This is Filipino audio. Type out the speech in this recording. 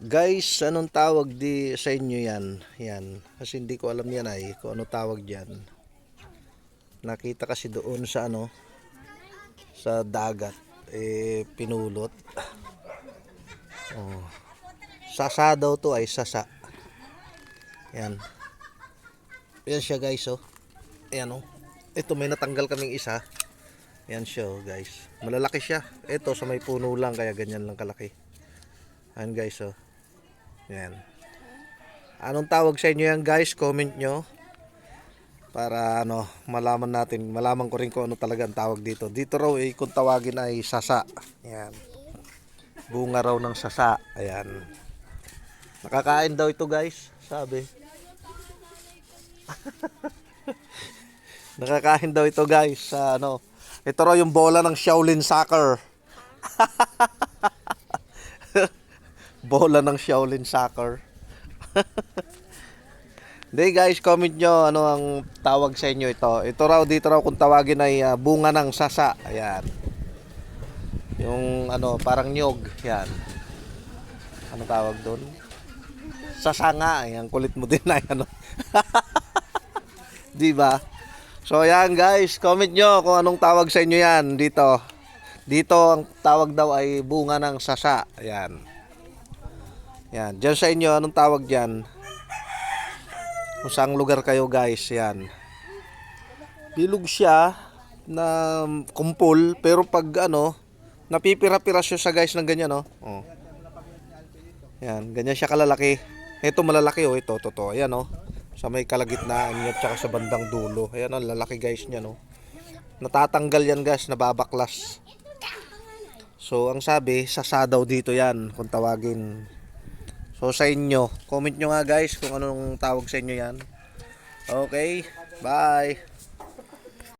Guys, anong tawag di sa inyo yan? Yan. Kasi hindi ko alam yan ay kung ano tawag diyan. Nakita kasi doon sa sa dagat pinulot. Oh. Sasa daw to ay sasa. Yan. Yan siya guys oh. Ayan oh. Ito may natanggal kaming isa. Yan siya oh guys. Malalaki siya. Ito sa may puno lang kaya ganyan lang kalaki. Ayan guys oh. Yan. Anong tawag sa inyo yan guys? Comment nyo. Para malaman ko rin kung ano talaga ang tawag dito. Dito raw kung tawagin ay sasa. Yan. Bunga raw ng sasa. Ayan. Nakakain daw ito guys. Sabi. Nakakain daw ito guys. Sa Ito raw yung bola ng Shaolin Soccer. Bola ng Shaolin Soccer. Hindi guys, comment nyo ano ang tawag sa inyo ito. Ito raw, dito raw kung tawagin ay bunga ng sasa. Ayan. Yung parang nyog. Yan. Anong tawag doon? Sasa nga. Ayan, kulit mo din na. Diba? So ayan guys, comment nyo kung anong tawag sa inyo yan dito. Dito ang tawag daw ay bunga ng sasa. Ayan. Yan, dyan sa inyo, anong tawag dyan? Kung saang lugar kayo guys, yan. Bilog siya na kumpol, pero pag napipira-pira siya sa guys ng ganyan, oh. Yan, ganyan siya kalalaki. Ito malalaki, oh, ito, totoo. Ayan, oh. Sa may kalagitnaan niya, tsaka sa bandang dulo. Ayan, ang lalaki guys niya, no. Natatanggal yan guys, nababaklas. So, ang sabi, sasa daw dito yan, kung tawagin. So sa inyo, comment nyo nga guys kung anong tawag sa inyo yan. Okay, bye!